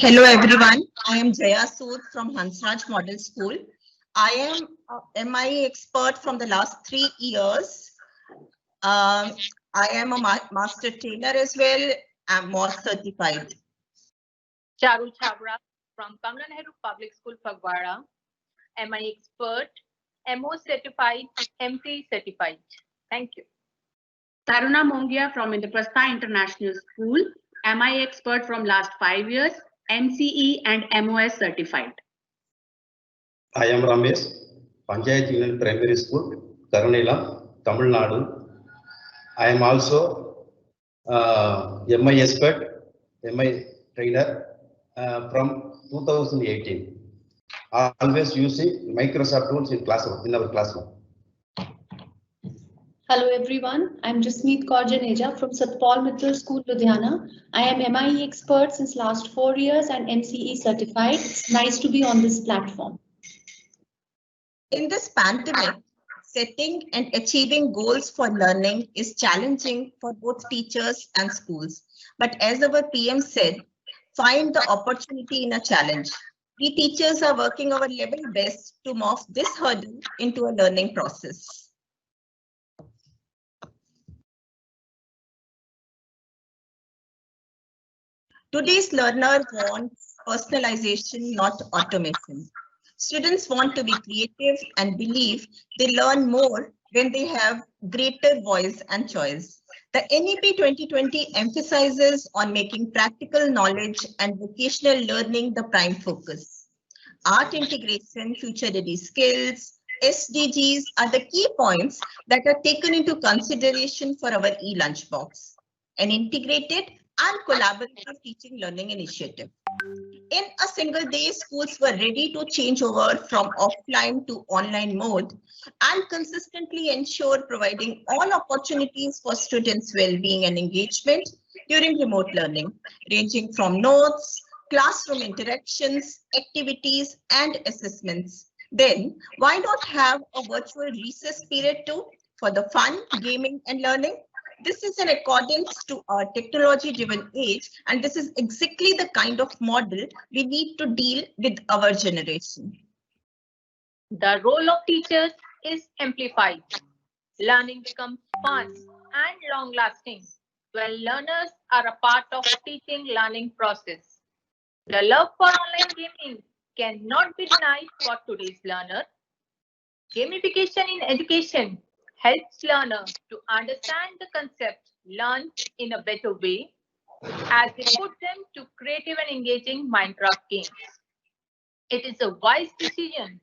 Hello everyone, I am Jaya Sood from Hansraj Model School. I am a MIE expert from the last 3 years. I am a master trainer as well. I'm more certified. Charu Chabra from Kamla Nehru Public School, Phagwara. MIE expert, MO certified, MT certified. Thank you. Taruna Mongia from Indraprastha International School, MIE expert from last 5 years, MCE and MOS certified. I am Ramesh, Panchayat Union Primary School, Karanela, Tamil Nadu. I am also MI expert, MI trainer from 2018. Always using Microsoft tools in our classroom. Hello everyone, I'm Jasmeet Kaur Janeja from Satpal Mittal School, Ludhiana. I am MIE expert since last 4 years and MCE certified. It's nice to be on this platform. In this pandemic, setting and achieving goals for learning is challenging for both teachers and schools. But as our PM said, find the opportunity in a challenge. We teachers are working our level best to morph this hurdle into a learning process. Today's learner wants personalization, not automation. Students want to be creative and believe they learn more when they have greater voice and choice. The NEP 2020 emphasizes on making practical knowledge and vocational learning the prime focus. Art integration, future-ready skills, SDGs are the key points that are taken into consideration for our e-lunchbox, an integrated and collaborative teaching learning initiative. In a single day, schools were ready to change over from offline to online mode and consistently ensure providing all opportunities for students' well-being and engagement during remote learning, ranging from notes, classroom interactions, activities, and assessments. Then, why not have a virtual recess period too for the fun, gaming, and learning? This is in accordance to our technology-driven age, and this is exactly the kind of model we need to deal with our generation. The role of teachers is amplified. Learning becomes fun and long-lasting when learners are a part of teaching learning process. The love for online gaming cannot be denied for today's learner. Gamification in education helps learners to understand the concept learned in a better way as they put them to creative and engaging Minecraft games. It is a wise decision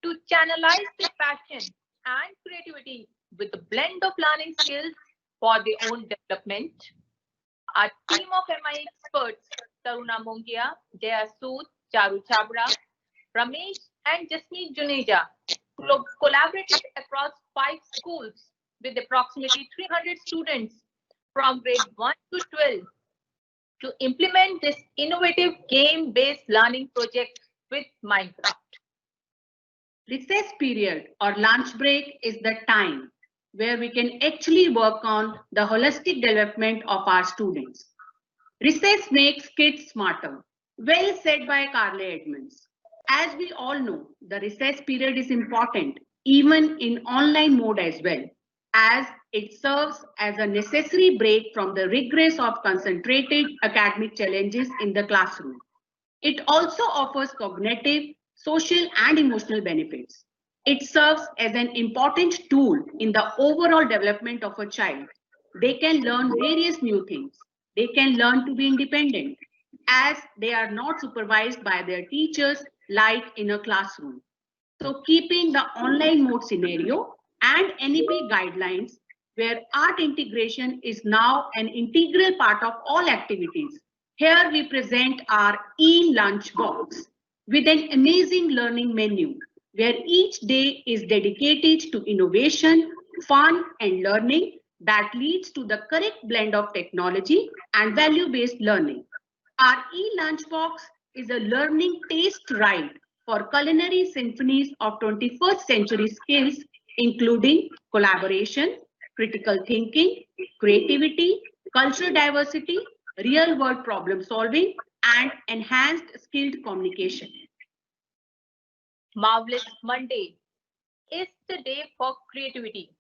to channelize their passion and creativity with a blend of learning skills for their own development. Our team of MI experts, Taruna Mongia, Jaya Sood, Charu Chabra, Ramesh and Jasmeet Juneja, collaborated across 5 schools with approximately 300 students from grade 1 to 12 to implement this innovative game-based learning project with Minecraft. Recess period or lunch break is the time where we can actually work on the holistic development of our students. Recess makes kids smarter. Well said by Carly Edmonds. As we all know, the recess period is important, even in online mode as well, as it serves as a necessary break from the rigorous of concentrated academic challenges in the classroom. It also offers cognitive, social, and emotional benefits. It serves as an important tool in the overall development of a child. They can learn various new things. They can learn to be independent, as they are not supervised by their teachers like in a classroom. So keeping the online mode scenario and NEP guidelines where art integration is now an integral part of all activities. Here we present our e-lunch box with an amazing learning menu where each day is dedicated to innovation, fun and learning that leads to the correct blend of technology and value-based learning. Our e-lunch box is a learning taste ride for culinary symphonies of 21st century skills, including collaboration, critical thinking, creativity, cultural diversity, real-world problem solving, and enhanced skilled communication. Marvelous Monday is the day for creativity.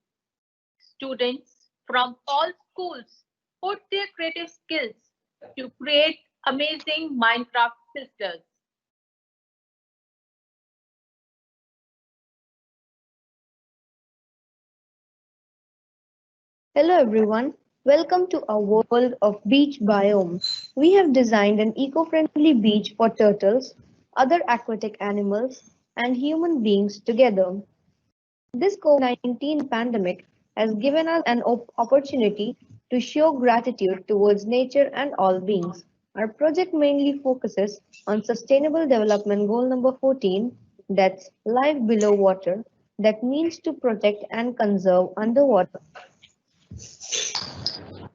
Students from all schools put their creative skills to create amazing Minecraft sisters. Hello everyone, welcome to our world of beach biome. We have designed an eco-friendly beach for turtles, other aquatic animals, and human beings together. This COVID-19 pandemic has given us an opportunity to show gratitude towards nature and all beings. Our project mainly focuses on Sustainable Development Goal number 14, that's life below water, that means to protect and conserve underwater.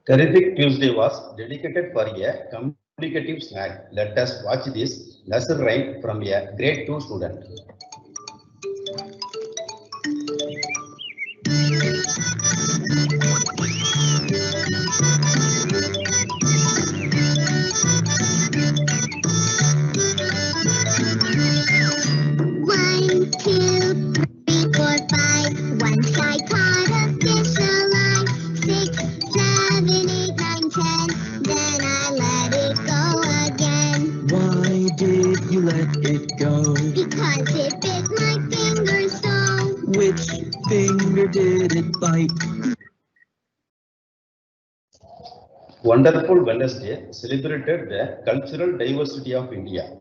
Terrific Tuesday was dedicated for a communicative snack. Let us watch this lesson rhyme from a grade 2 student. Because it bit my finger so. Which finger did it bite? Wonderful Wednesday celebrated the cultural diversity of India.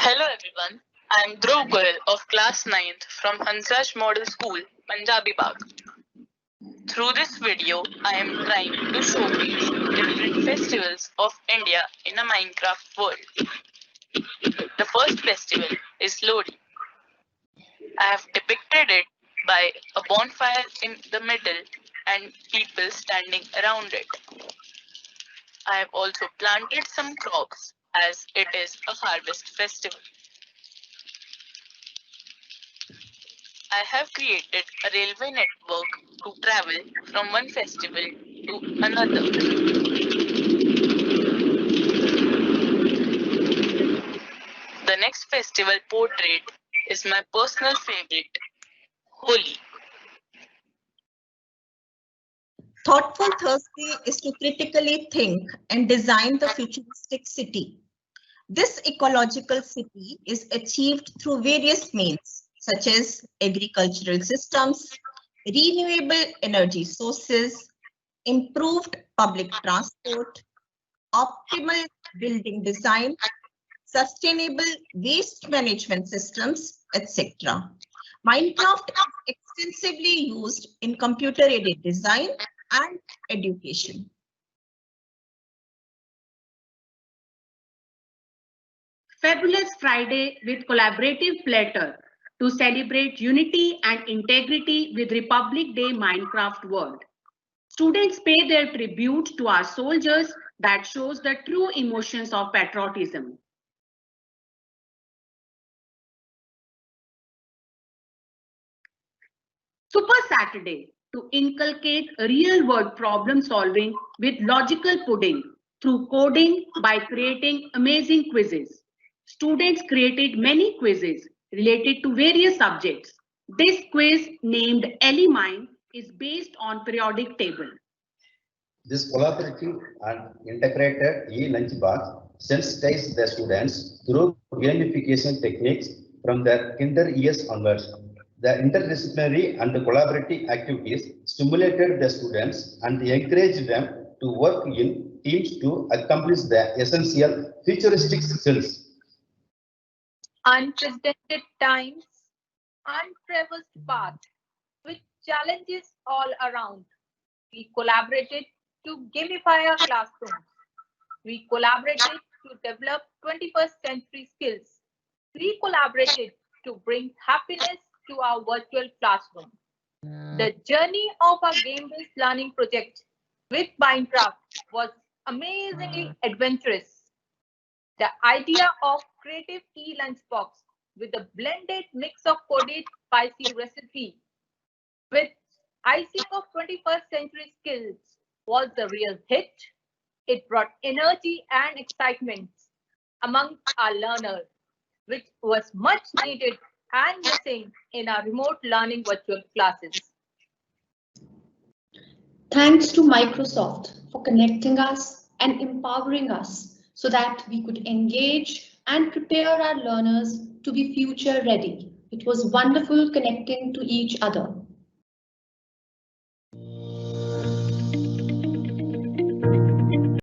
Hello everyone, I am Dhruv Goyal of class 9th from Hansraj Model School, Punjabi Bagh. Through this video, I am trying to showcase different festivals of India in a Minecraft world. The first festival is Lodi. I have depicted it by a bonfire in the middle and people standing around it. I have also planted some crops as it is a harvest festival. I have created a railway network to travel from one festival to another. The next festival portrait is my personal favorite, Holi. Thoughtful Thursday is to critically think and design the futuristic city. This ecological city is achieved through various means, such as agricultural systems, renewable energy sources, improved public transport, optimal building design, sustainable waste management systems, etc. Minecraft is extensively used in computer-aided design and education. Fabulous Friday with collaborative platter to celebrate unity and integrity with Republic Day Minecraft world. Students pay their tribute to our soldiers that shows the true emotions of patriotism. Super Saturday to inculcate real-world problem solving with logical pudding through coding by creating amazing quizzes. Students created many quizzes related to various subjects. This quiz named Elimine is based on periodic table. This collaborative and integrated e-lunch box sensitizes the students through gamification techniques from their kinder years onwards. The interdisciplinary and collaborative activities stimulated the students and encouraged them to work in teams to accomplish the essential futuristic skills. Unprecedented times, untraversed path with challenges all around. We collaborated to gamify our classrooms. We collaborated to develop 21st century skills. We collaborated to bring happiness to our virtual classroom. The journey of our game-based learning project with Minecraft was amazingly adventurous. The idea of creative e-lunchbox with a blended mix of coded spicy recipe with icing of 21st century skills was the real hit. It brought energy and excitement among our learners, which was much needed and missing in our remote learning virtual classes. Thanks to Microsoft for connecting us and empowering us so that we could engage and prepare our learners to be future ready. It was wonderful connecting to each other.